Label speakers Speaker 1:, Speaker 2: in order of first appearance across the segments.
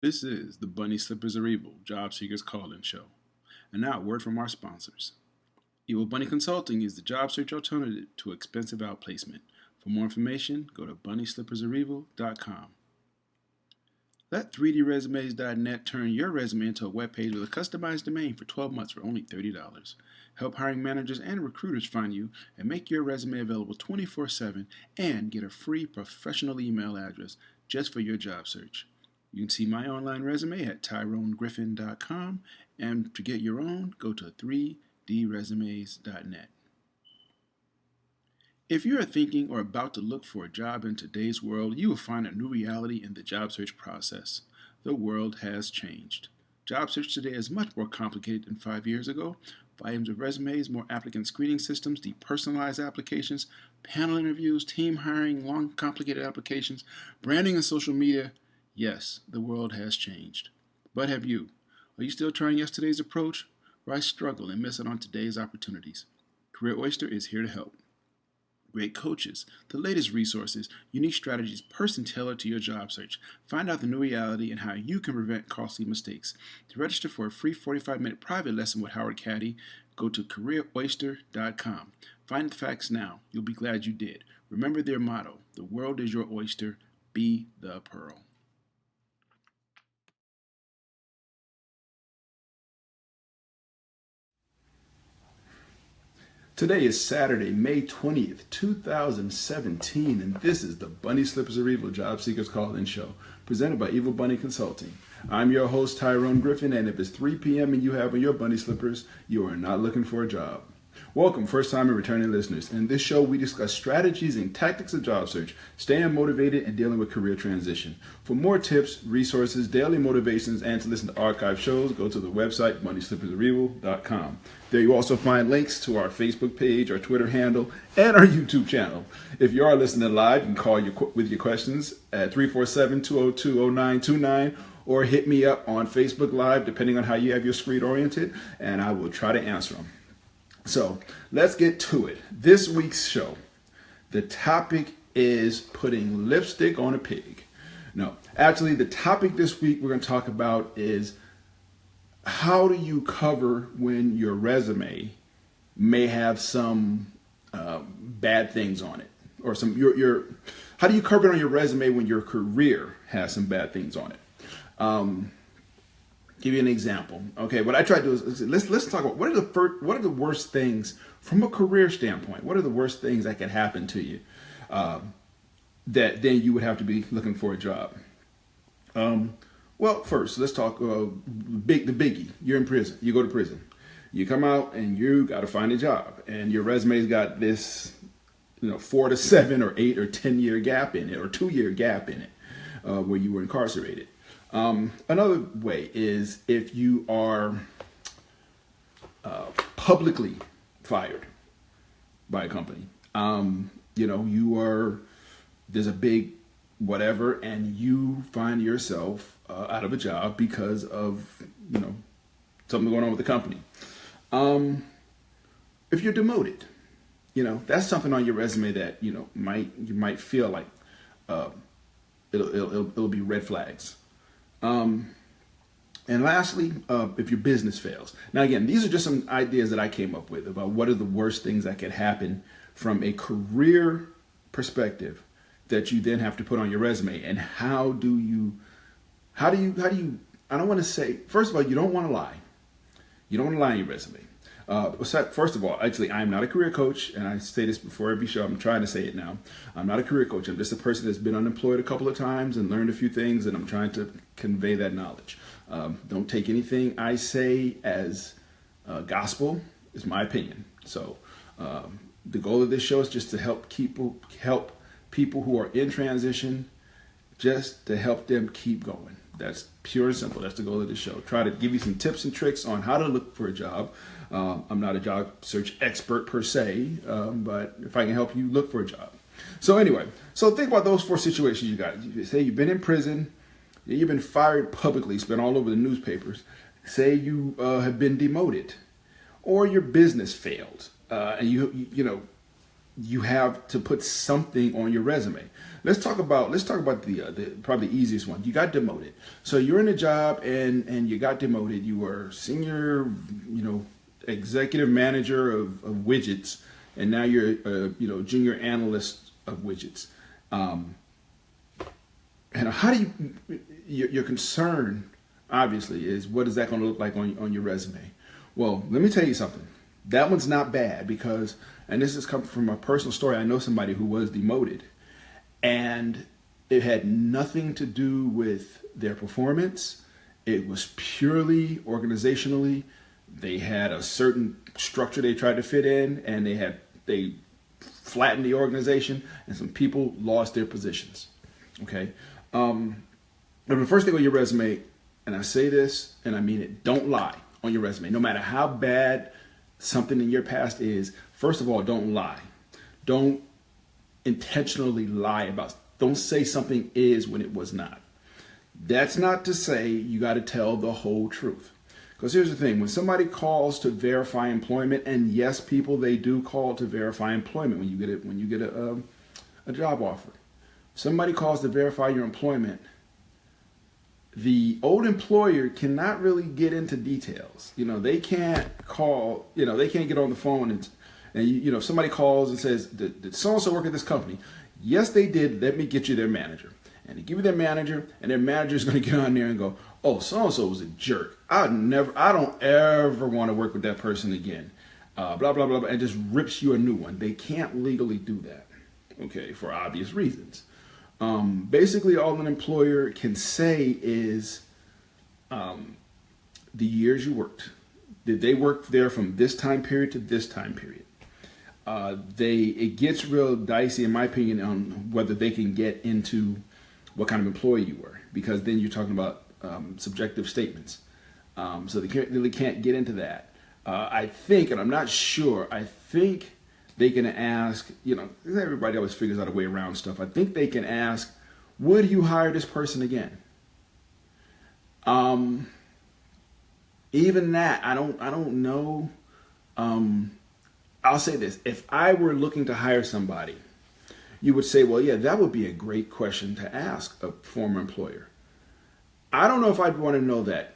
Speaker 1: This is the Bunny Slippers Are Evil Job Seekers Call-In Show. And now, a word from our sponsors. Evil Bunny Consulting is the job search alternative to expensive outplacement. For more information, go to bunnyslippersareevil.com. Let 3dresumes.net turn your resume into a web page with a customized domain for 12 months for only $30. Help hiring managers and recruiters find you and make your resume available 24/7 and get a free professional email address just for your job search. You can see my online resume at tyronegriffin.com, and to get your own, go to 3dresumes.net. If you are thinking or about to look for a job in today's world, you will find a new reality in the job search process. The world has changed. Job search today is much more complicated than 5 years ago. Volumes of resumes, more applicant screening systems, depersonalized applications, panel interviews, team hiring, long, complicated applications, branding and social media. Yes, the world has changed. But have you? Are you still trying yesterday's approach? Why struggle and miss out on today's opportunities? Career Oyster is here to help. Great coaches, the latest resources, unique strategies, person tailored to your job search. Find out the new reality and how you can prevent costly mistakes. To register for a free 45-minute private lesson with Howard Caddy, go to careeroyster.com. Find the facts now. You'll be glad you did. Remember their motto, the world is your oyster, be the pearl. Today is Saturday, May 20th, 2017, and this is the Bunny Slippers Are Evil Job Seekers Call-In Show, presented by Evil Bunny Consulting. I'm your host, Tyrone Griffin, and if it's 3 p.m. and you have on your bunny slippers, you are not looking for a job. Welcome, first-time and returning listeners. In this show, we discuss strategies and tactics of job search, staying motivated, and dealing with career transition. For more tips, resources, daily motivations, and to listen to archive shows, go to the website, bunnyslippersareevil.com. There you also find links to our Facebook page, our Twitter handle, and our YouTube channel. If you are listening live, you can call with your questions at 347-202-0929 or hit me up on Facebook Live, depending on how you have your screen oriented, and I will try to answer them. So let's get to it. This week's show, the topic is putting lipstick on a pig. No, actually, the topic this week we're going to talk about is how do you cover when your resume may have some bad things on it, or some how do you cover it on your resume when your career has some bad things on it? Give you an example. Okay, what I try to do is let's talk about what are the worst things from a career standpoint. What are the worst things that can happen to you that then you would have to be looking for a job? Well, first let's talk the biggie. You're in prison. You go to prison. You come out and you got to find a job, and your resume's got this 4 to 7 or 8 or 10-year gap in it, or 2-year gap in it, where you were incarcerated. Another way is if you are publicly fired by a company. There's a big whatever, and you find yourself out of a job because of something going on with the company. If you're demoted, that's something on your resume that you might feel like it'll be red flags. And lastly, if your business fails. Now, again, these are just some ideas that I came up with about what are the worst things that could happen from a career perspective that you then have to put on your resume. And how do you, I don't want to say, first of all, you don't want to lie. You don't want to lie on your resume. First of all, actually, I'm not a career coach, and I say this before every show. I'm trying to say it now. I'm not a career coach. I'm just a person that's been unemployed a couple of times and learned a few things, and I'm trying to convey that knowledge. Don't take anything I say as gospel. It's my opinion. So the goal of this show is just to help people who are in transition, just to help them keep going. That's pure and simple. That's the goal of the show. Try to give you some tips and tricks on how to look for a job. I'm not a job search expert per se, but if I can help you look for a job. So anyway, think about those 4 situations you got. You say you've been in prison, you've been fired publicly, it's been all over the newspapers. Say you have been demoted, or your business failed, and you have to put something on your resume. let's talk about the probably the easiest one. You got demoted. So you're in a job and you got demoted. You were senior, executive manager of widgets, and now you're junior analyst of widgets. And how do your concern obviously is, what is that going to look like on your resume? Well, let me tell you something. That one's not bad because, and this is coming from a personal story. I know somebody who was demoted, and it had nothing to do with their performance. It was purely organizationally. They had a certain structure they tried to fit in, and they flattened the organization, and some people lost their positions. Okay. The first thing on your resume, and I say this and I mean it, don't lie on your resume. No matter how bad something in your past is, first of all, don't lie. Don't intentionally lie about, don't say something is when it was not. That's not to say you got to tell the whole truth. Because here's the thing, when somebody calls to verify employment, and yes, people, they do call to verify employment when you get a job offer. Somebody calls to verify your employment. The old employer cannot really get into details. They can't call, they can't get on the phone and if somebody calls and says, did so-and-so work at this company? Yes, they did. Let me get you their manager. And they give you their manager, and their manager is going to get on there and go, oh, so-and-so was a jerk. I don't ever want to work with that person again. Blah, blah, blah, blah, and just rips you a new one. They can't legally do that, okay, for obvious reasons. Basically, all an employer can say is the years you worked. Did they work there from this time period to this time period? It gets real dicey, in my opinion, on whether they can get into what kind of employee you were, because then you're talking about subjective statements. So they really can't get into that. I think, and I'm not sure, I think they can ask, everybody always figures out a way around stuff. I think they can ask, would you hire this person again? Even that, I don't know. I'll say this. If I were looking to hire somebody, you would say, well, yeah, that would be a great question to ask a former employer. I don't know if I'd want to know that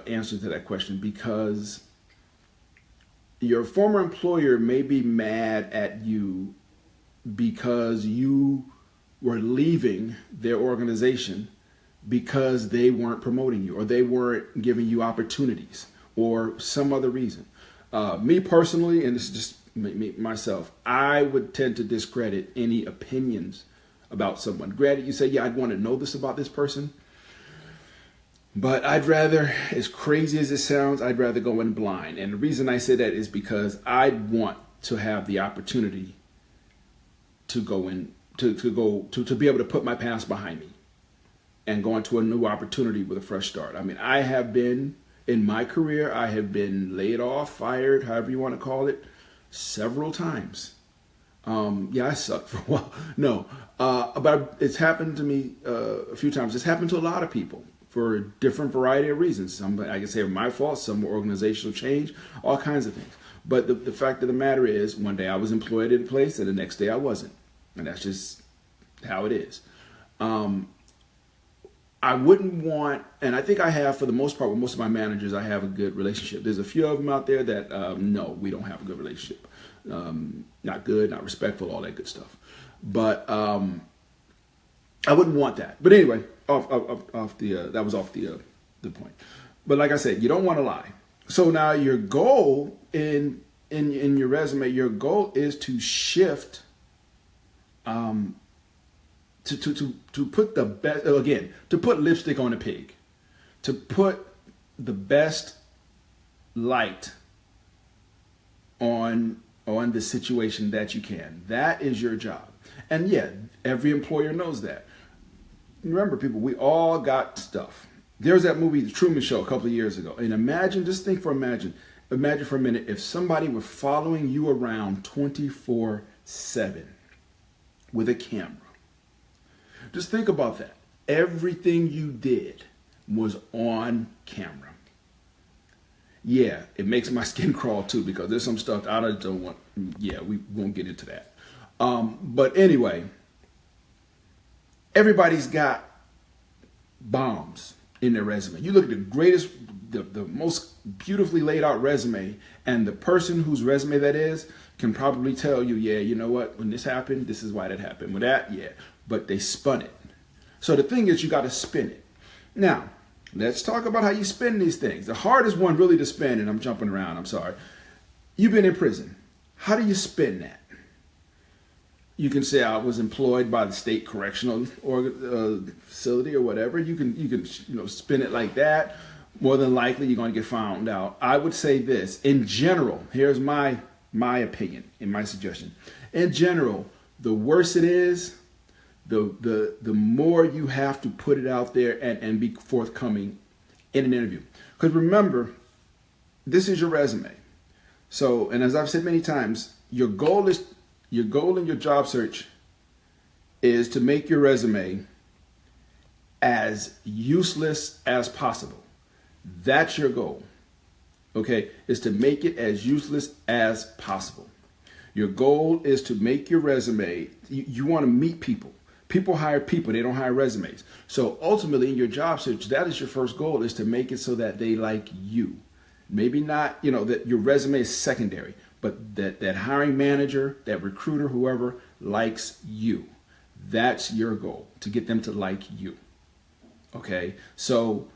Speaker 1: answer to that question, because your former employer may be mad at you because you were leaving their organization because they weren't promoting you, or they weren't giving you opportunities, or some other reason. Me personally, and this is just myself, I would tend to discredit any opinions about someone. Granted, you say, yeah, I'd want to know this about this person, but I'd rather, as crazy as it sounds, I'd rather go in blind. And the reason I say that is because I'd want to have the opportunity to go in, to be able to put my past behind me and go into a new opportunity with a fresh start. I mean, I have been, in my career, I have been laid off, fired, however you want to call it, several times. Yeah, I sucked for a while. No, but it's happened to me a few times. It's happened to a lot of people for a different variety of reasons. Some, I can say, are my fault, some were organizational change, all kinds of things. But the fact of the matter is, one day I was employed in a place and the next day I wasn't. And that's just how it is. I wouldn't want, and I think I have, for the most part, with most of my managers, I have a good relationship. There's a few of them out there that, no, we don't have a good relationship. Not good, not respectful, all that good stuff. But I wouldn't want that. But anyway, that was off the point. But like I said, you don't want to lie. So now your goal in your resume, your goal is to shift, to put the best, again, to put lipstick on a pig, to put the best light on the situation that you can. That is your job. And yeah, every employer knows that. Remember, people, we all got stuff. There's that movie, The Truman Show, a couple of years ago. And imagine for a minute, if somebody were following you around 24/7 with a camera. Just think about that. Everything you did was on camera. Yeah, it makes my skin crawl too, because there's some stuff I don't want. Yeah, we won't get into that. But anyway, everybody's got bombs in their resume. You look at the most beautifully laid out resume, and the person whose resume that is can probably tell you, yeah, you know what, when this happened, this is why that happened. With that, yeah, but they spun it. So the thing is, you got to spin it. Now, let's talk about how you spin these things. The hardest one really to spin, and I'm jumping around, I'm sorry. You've been in prison. How do you spin that? You can say I was employed by the state correctional facility or whatever. You can spin it like that. More than likely, you're going to get found out. I would say this in general. Here's my opinion and my suggestion. In general, the worse it is, the more you have to put it out there and be forthcoming in an interview. Because remember, this is your resume. So, and as I've said many times, your goal in your job search is to make your resume as useless as possible. That's your goal. Okay, is to make it as useless as possible. Your goal is to make your resume, you want to meet people. People hire people, they don't hire resumes. So ultimately in your job search, that is your first goal, is to make it so that they like you. Maybe not, that your resume is secondary, but that hiring manager, that recruiter, whoever likes you. That's your goal, to get them to like you. Okay, so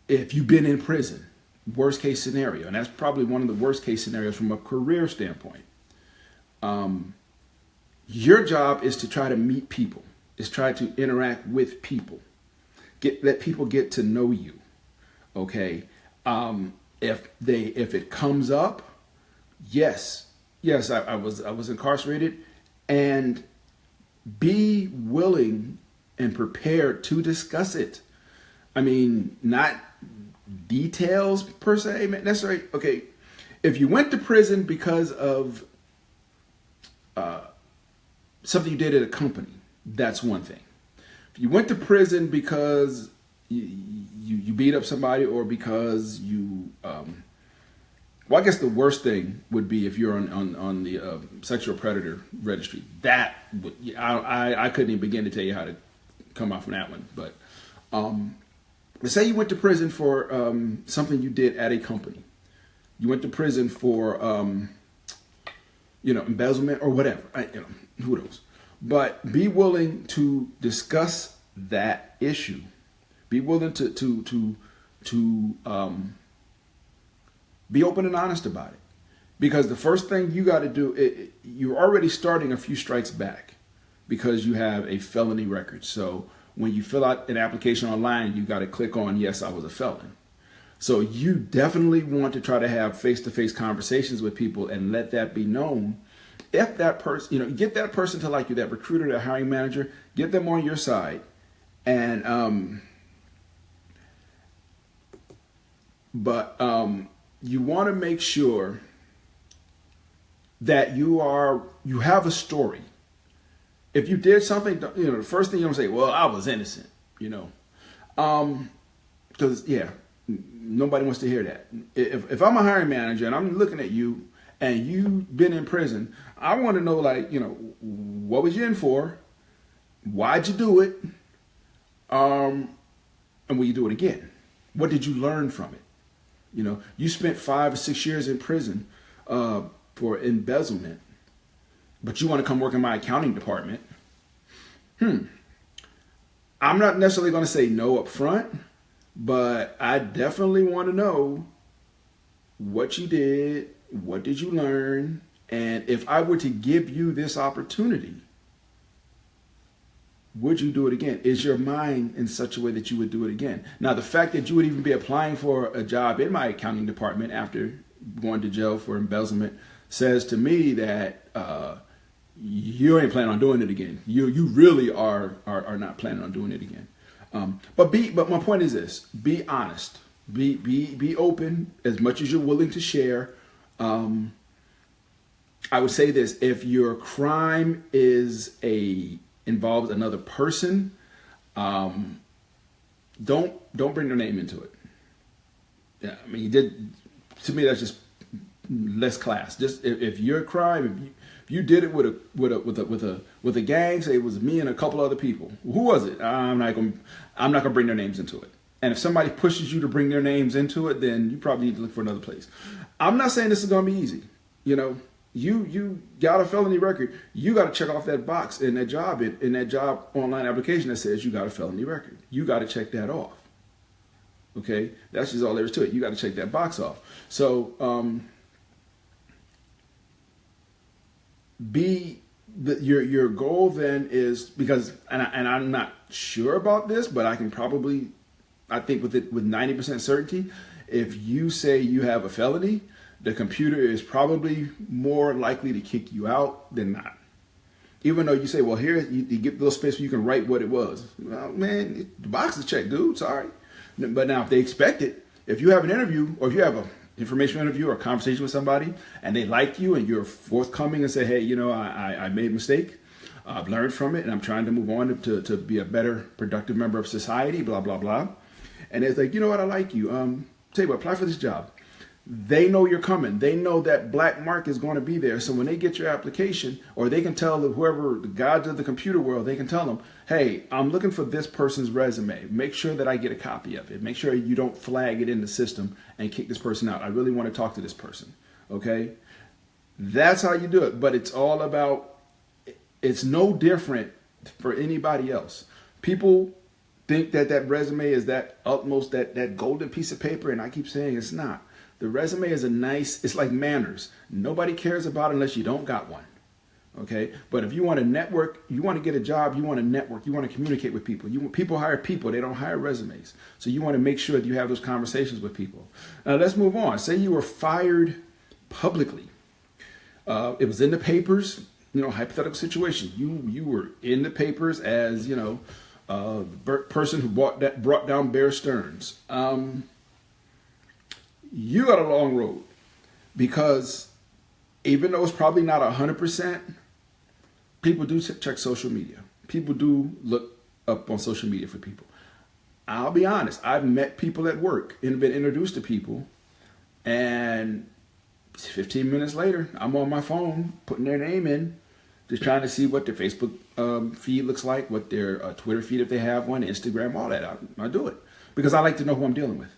Speaker 1: if you've been in prison, worst case scenario, and that's probably one of the worst case scenarios from a career standpoint. Your job is to try to meet people, is try to interact with people, let people get to know you. Okay, if it comes up, yes, I was incarcerated, and be willing and prepared to discuss it. I mean, not details per se necessarily. Okay, if you went to prison because of something you did at a company, that's one thing. If you went to prison because you beat up somebody, or because well, I guess the worst thing would be if you're on the sexual predator registry. That would, I couldn't even begin to tell you how to come out from that one. But let's say you went to prison for something you did at a company. You went to prison for embezzlement or whatever. Who knows? But be willing to discuss that issue. Be willing to be open and honest about it. Because the first thing you got to do, you're already starting a few strikes back because you have a felony record. So when you fill out an application online, you got to click on, yes, I was a felon. So you definitely want to try to have face-to-face conversations with people and let that be known. If that person, get that person to like you, that recruiter, that hiring manager, get them on your side. And, you want to make sure that you have a story. If you did something, the first thing you don't say, well, I was innocent, because nobody wants to hear that. If I'm a hiring manager and I'm looking at you and you've been in prison, I want to know, what was you in for? Why'd you do it? And will you do it again? What did you learn from it? You spent 5 or 6 years in prison for embezzlement, but you want to come work in my accounting department. I'm not necessarily going to say no up front, but I definitely want to know what you did, what did you learn, and if I were to give you this opportunity, would you do it again? Is your mind in such a way that you would do it again? Now, the fact that you would even be applying for a job in my accounting department after going to jail for embezzlement says to me that you ain't planning on doing it again. You really are not planning on doing it again. But my point is this: be honest, be open as much as you're willing to share. I would say this: if your crime involves another person, don't bring their name into it. Yeah, to me, that's just less class. Just if your crime, if you did it with a gang, say it was me and a couple other people. Who was it? I'm not gonna bring their names into it. And if somebody pushes you to bring their names into it, then you probably need to look for another place. I'm not saying this is gonna be easy. You know, you got a felony record. You got to check off that box in that job online application that says you got a felony record. You got to check that off. Okay, that's just all there is to it. You got to check that box off. So your goal then is, because and I'm not sure about this, but I think with 90% certainty, if you say you have a felony, the computer is probably more likely to kick you out than not. Even though you say, well, here you get a little space where you can write what it was. Well, man, the box is checked, dude. Sorry. But now if they expect it, if you have an interview or if you have an information interview or a conversation with somebody and they like you and you're forthcoming and say, hey, you know, I made a mistake. I've learned from it and I'm trying to move on to be a better, productive member of society, blah, blah, blah. And it's like, you know what, I like you. Tell you what, apply for this job. They know you're coming. They know that black mark is going to be there. So when they get your application, or they can tell whoever, the gods of the computer world, they can tell them, hey, I'm looking for this person's resume. Make sure that I get a copy of it. Make sure you don't flag it in the system and kick this person out. I really want to talk to this person. Okay? That's how you do it. But it's all about, it's no different for anybody else. People think that resume is that utmost, that golden piece of paper. And I keep saying it's not. The resume is it's like manners. Nobody cares about it unless you don't got one. Okay? But if you want to network, you want to get a job, you want to network, you want to communicate with people. People hire people, they don't hire resumes. So you want to make sure that you have those conversations with people. Now let's move on. Say you were fired publicly. It was in the papers, you know, hypothetical situation. You were in the papers as, you know, the person who brought down Bear Stearns. You got a long road, because even though it's probably not 100%, people do check social media. People do look up on social media for people. I'll be honest. I've met people at work and been introduced to people, and 15 minutes later, I'm on my phone putting their name in, just trying to see what their Facebook feed looks like, what their Twitter feed, if they have one, Instagram, all that. I do it because I like to know who I'm dealing with.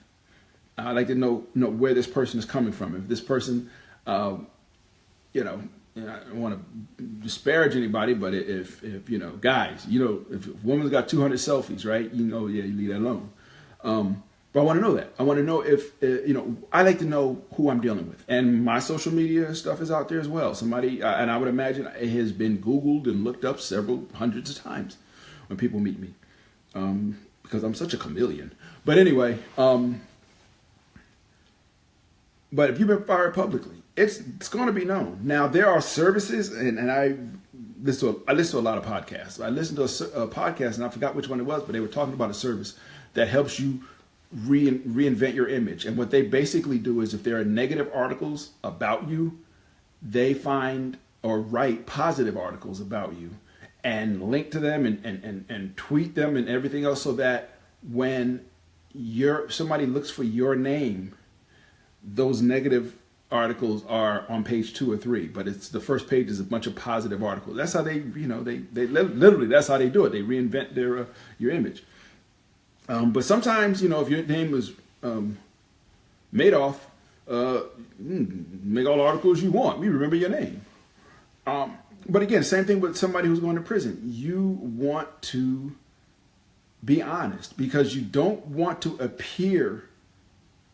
Speaker 1: I like to know where this person is coming from. If this person, I don't want to disparage anybody, but if you know, guys, you know, if a woman's got 200 selfies, right? You know, yeah, you leave that alone. But I want to know that. I want to know if, I like to know who I'm dealing with. And my social media stuff is out there as well. Somebody, and I would imagine it has been Googled and looked up several hundreds of times when people meet me, because I'm such a chameleon. But anyway, but if you've been fired publicly, it's going to be known. Now, there are services, and I listen to a lot of podcasts. I listened to a podcast, and I forgot which one it was, but they were talking about a service that helps you reinvent your image. And what they basically do is, if there are negative articles about you, they find or write positive articles about you and link to them and tweet them and everything else, so that when somebody looks for your name, those negative articles are on page 2 or 3, but it's the first page is a bunch of positive articles. That's how they literally, that's how they do it. They reinvent your image. But sometimes, if your name was Madoff, make all the articles you want. We remember your name. But again, same thing with somebody who's going to prison. You want to be honest, because you don't want to appear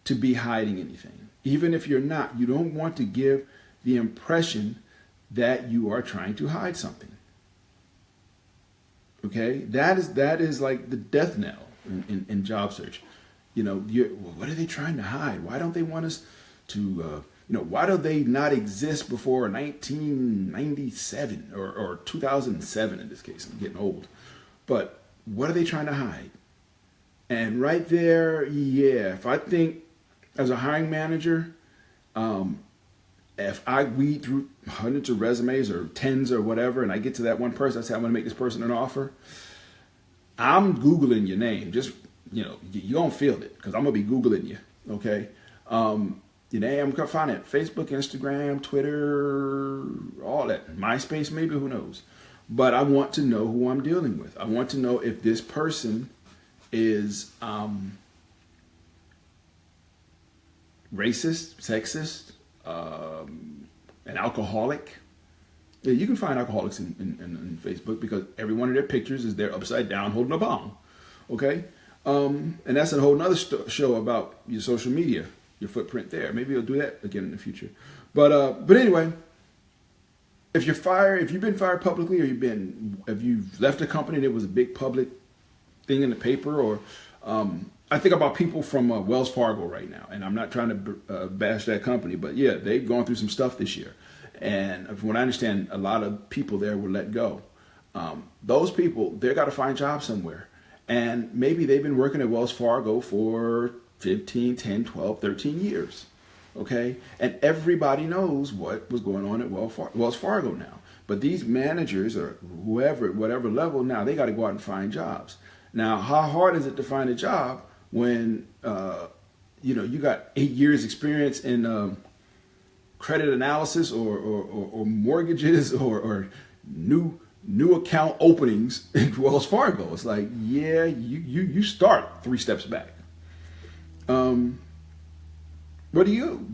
Speaker 1: to be hiding anything. Even if you're not, you don't want to give the impression that you are trying to hide something. Okay? That is like the death knell in job search. What are they trying to hide? Why don't they want us to, why do they not exist before 1997 or 2007 in this case? I'm getting old. But what are they trying to hide? And right there, yeah, if I think as a hiring manager, if I weed through hundreds of resumes or tens or whatever, and I get to that one person, I say, I'm going to make this person an offer, I'm Googling your name. Just, you don't feel it, because I'm going to be Googling you, okay? You know, I'm gonna find it Facebook, Instagram, Twitter, all that. MySpace, maybe, who knows? But I want to know who I'm dealing with. I want to know if this person is racist, sexist, an alcoholic. Yeah, you can find alcoholics in Facebook because every one of their pictures is they're upside down holding a bong. Okay? And that's a whole nother show about your social media, your footprint there. Maybe I'll do that again in the future. But anyway, if you've been fired publicly, or if you've left a company that was a big public thing in the paper, or I think about people from Wells Fargo right now, and I'm not trying to bash that company, but yeah, they've gone through some stuff this year. And from what I understand, a lot of people there were let go. Those people, they've got to find jobs somewhere. And maybe they've been working at Wells Fargo for 15, 10, 12, 13 years. Okay? And everybody knows what was going on at Wells Fargo now. But these managers or whoever, at whatever level, now they got to go out and find jobs. Now, how hard is it to find a job when, you got 8 years experience in credit analysis or mortgages or new account openings in Wells Fargo? It's like, yeah, you start 3 steps back. But you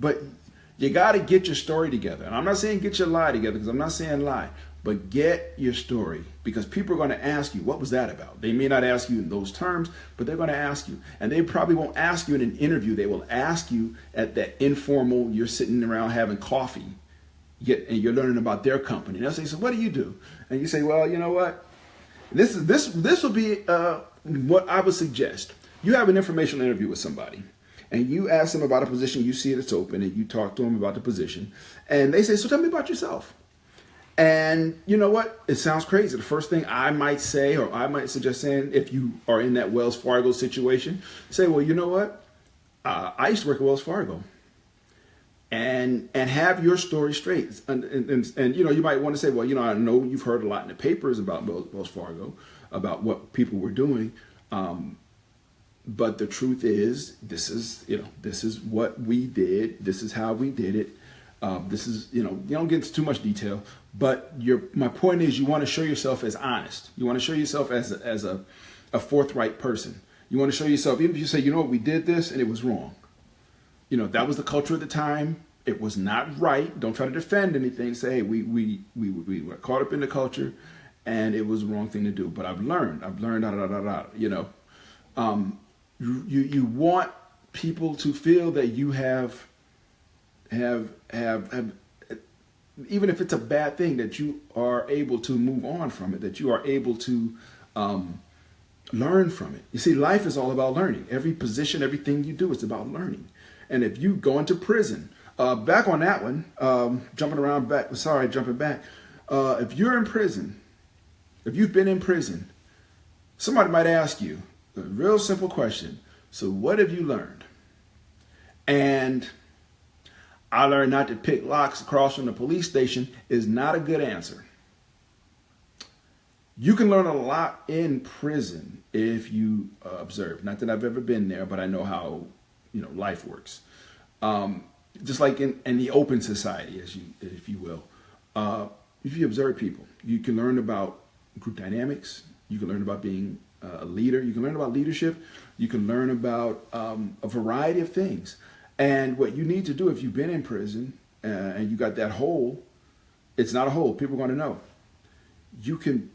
Speaker 1: got to get your story together. And I'm not saying get your lie together, because I'm not saying lie, but get your story, because people are going to ask you, what was that about? They may not ask you in those terms, but they're going to ask you. And they probably won't ask you in an interview. They will ask you at that informal, you're sitting around having coffee, and you're learning about their company. And they'll say, so what do you do? And you say, well, you know what? This will be what I would suggest. You have an informational interview with somebody, and you ask them about a position, you see it's open, and you talk to them about the position, and they say, so tell me about yourself. And you know what? It sounds crazy. The first thing I might say, or I might suggest saying, if you are in that Wells Fargo situation, say, well, you know what? I used to work at Wells Fargo. And have your story straight. And you might want to say, well, I know you've heard a lot in the papers about Wells Fargo, about what people were doing. But the truth is, this is what we did. This is how we did it. This is, you don't get into too much detail, but my point is, you want to show yourself as honest. You want to show yourself as a forthright person. You want to show yourself, even if you say, you know what, we did this and it was wrong. That was the culture at the time. It was not right. Don't try to defend anything. Say, hey, we were caught up in the culture and it was the wrong thing to do. But I've learned, you want people to feel that you have, even if it's a bad thing, that you are able to move on from it, that you are able to learn from it. You see, life is all about learning. Every position, everything you do, it's about learning. And if you go into prison, back on that one, jumping back. If you're in prison, if you've been in prison, somebody might ask you a real simple question. So what have you learned? And I learned not to pick locks across from the police station is not a good answer. You can learn a lot in prison if you observe. Not that I've ever been there, but I know how life works. Just like in the open society, if you will. If you observe people, you can learn about group dynamics. You can learn about being a leader. You can learn about leadership. You can learn about a variety of things. And what you need to do if you've been in prison and you got that hole, it's not a hole. People are going to know. You can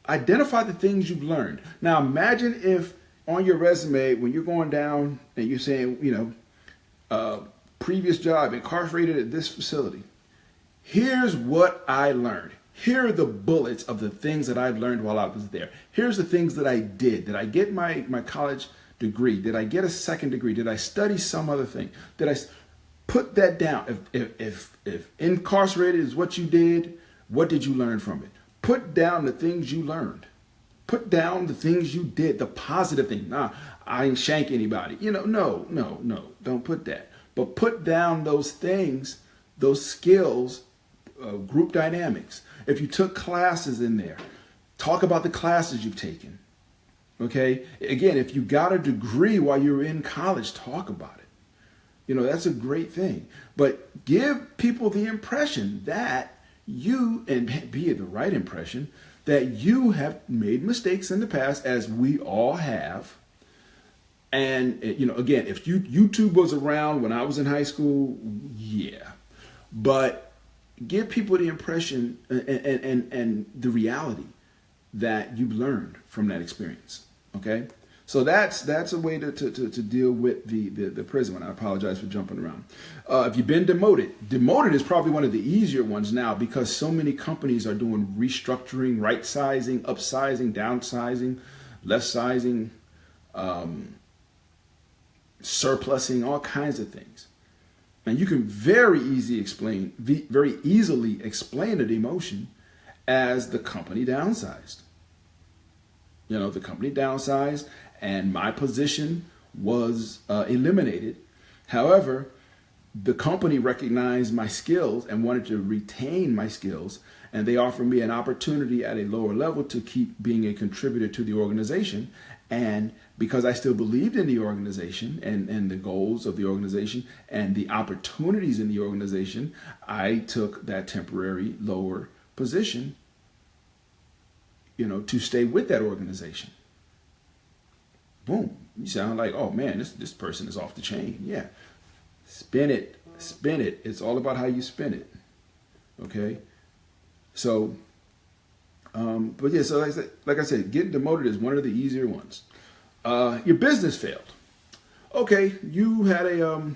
Speaker 1: identify the things you've learned. Now, imagine if on your resume, when you're going down and you're saying, previous job, incarcerated at this facility. Here's what I learned. Here are the bullets of the things that I've learned while I was there. Here's the things that I did. Did I get my college degree? Did I get a second degree? Did I study some other thing? Did I put that down? If incarcerated is what you did, what did you learn from it? Put down the things you learned. Put down the things you did, the positive thing. Nah, I didn't shank anybody. No, don't put that. But put down those things, those skills, group dynamics. If you took classes in there, talk about the classes you've taken. Okay? Again, if you got a degree while you were in college, talk about it. That's a great thing. But give people the impression that and be it the right impression, that you have made mistakes in the past, as we all have. And, again, if YouTube was around when I was in high school, yeah. But give people the impression and the reality that you've learned from that experience. Okay? So that's a way to deal with the prison one. I apologize for jumping around. If you've been demoted is probably one of the easier ones now, because so many companies are doing restructuring, right sizing, upsizing, downsizing, less sizing, surplusing, all kinds of things. And you can very easily explain a demotion as the company downsized. The company downsized and my position was eliminated. However, the company recognized my skills and wanted to retain my skills, and they offered me an opportunity at a lower level to keep being a contributor to the organization. And because I still believed in the organization and the goals of the organization and the opportunities in the organization, I took that temporary lower position, to stay with that organization. Boom. You sound like, oh man, this person is off the chain. Yeah. Spin it. It's all about how you spin it. Okay. So, but yeah, so like I said, getting demoted is one of the easier ones. Your business failed. Okay. You had a,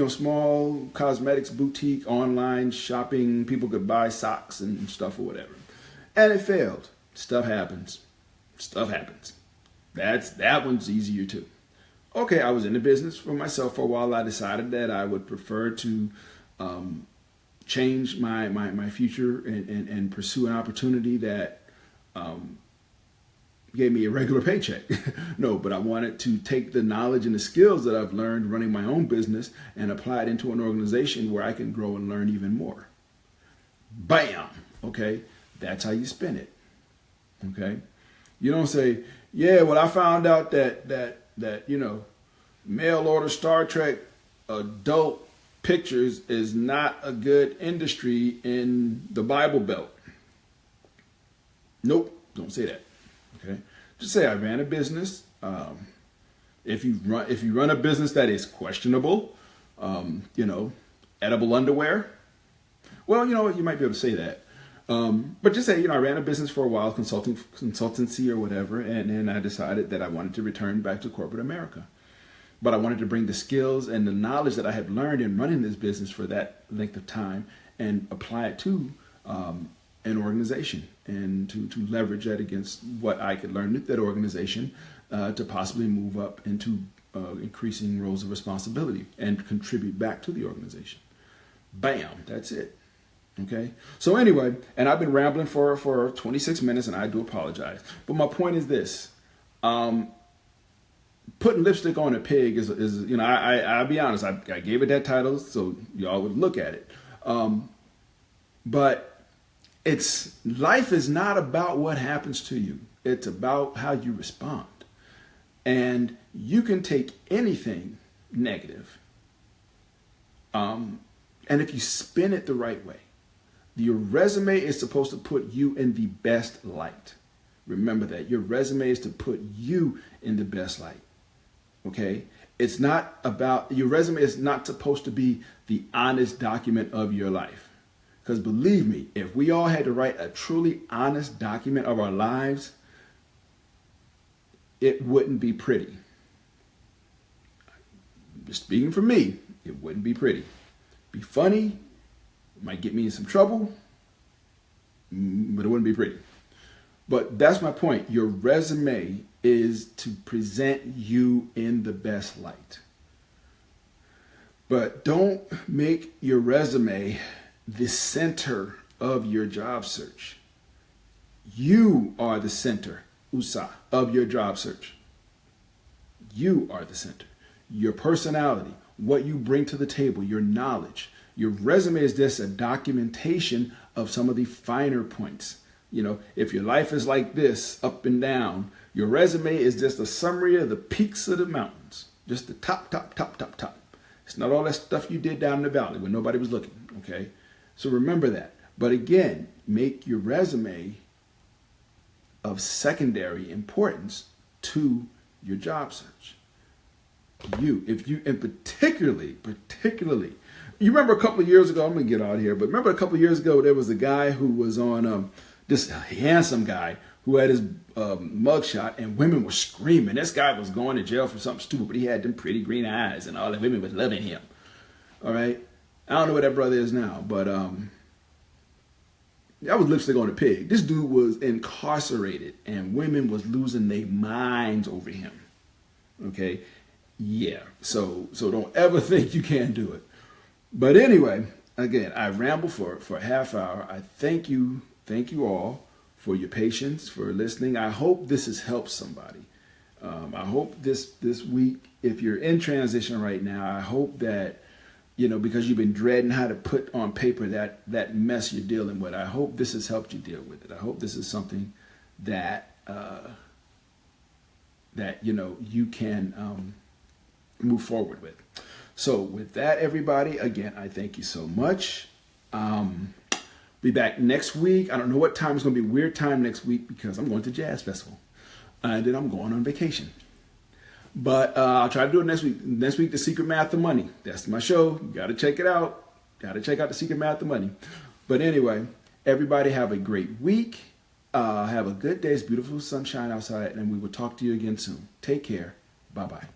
Speaker 1: small cosmetics boutique, online shopping, people could buy socks and stuff or whatever. And it failed. Stuff happens. That one's easier too. Okay, I was in the business for myself for a while. I decided that I would prefer to change my future and pursue an opportunity that gave me a regular paycheck. No, but I wanted to take the knowledge and the skills that I've learned running my own business and apply it into an organization where I can grow and learn even more. Bam! Okay, that's how you spin it. Okay, you don't say, yeah, well, I found out that mail order Star Trek adult pictures is not a good industry in the Bible Belt. Nope, don't say that. Okay, just say I ran a business. If you run a business that is questionable, edible underwear. Well, you might be able to say that. But just say, I ran a business for a while, consultancy or whatever, and then I decided that I wanted to return back to corporate America. But I wanted to bring the skills and the knowledge that I had learned in running this business for that length of time and apply it to an organization and to leverage that against what I could learn with that organization to possibly move up into increasing roles of responsibility and contribute back to the organization. Bam, that's it. Okay. So anyway, and I've been rambling for 26 minutes, and I do apologize. But my point is this: putting lipstick on a pig is I'll be honest. I gave it that title so y'all would look at it. But life is not about what happens to you. It's about how you respond, and you can take anything negative, and if you spin it the right way. Your resume is supposed to put you in the best light. Remember that. Your resume is to put you in the best light. Okay? It's not about, your resume is not supposed to be the honest document of your life. Because believe me, if we all had to write a truly honest document of our lives, it wouldn't be pretty. Just speaking for me, it wouldn't be pretty. Be funny. It might get me in some trouble, but it wouldn't be pretty. But that's my point. Your resume is to present you in the best light. But don't make your resume the center of your job search. You are the center, of your job search. You are the center. Your personality, what you bring to the table, your knowledge. Your resume is just a documentation of some of the finer points. If your life is like this, up and down, your resume is just a summary of the peaks of the mountains. Just the top. It's not all that stuff you did down in the valley when nobody was looking, okay? So remember that. But again, make your resume of secondary importance to your job search. And particularly, you remember a couple of years ago, I'm going to get out of here, but remember a couple of years ago, there was a guy who was on, this handsome guy who had his mugshot, and women were screaming. This guy was going to jail for something stupid, but he had them pretty green eyes, and all the women was loving him. All right? I don't know where that brother is now, but that was lipstick on a pig. This dude was incarcerated, and women was losing their minds over him. Okay? Yeah. So don't ever think you can't do it. But anyway, again, I rambled for a half hour. I thank you all for your patience, for listening. I hope this has helped somebody. I hope this week, if you're in transition right now, I hope that, because you've been dreading how to put on paper that mess you're dealing with, I hope this has helped you deal with it. I hope this is something that you can move forward with. So with that, everybody, again, I thank you so much. Be back next week. I don't know what time. It's going to be a weird time next week because I'm going to Jazz Festival. And then I'm going on vacation. But I'll try to do it next week. Next week, The Secret Math of Money. That's my show. You got to check it out. Got to check out The Secret Math of Money. But anyway, everybody have a great week. Have a good day. It's beautiful sunshine outside. And we will talk to you again soon. Take care. Bye-bye.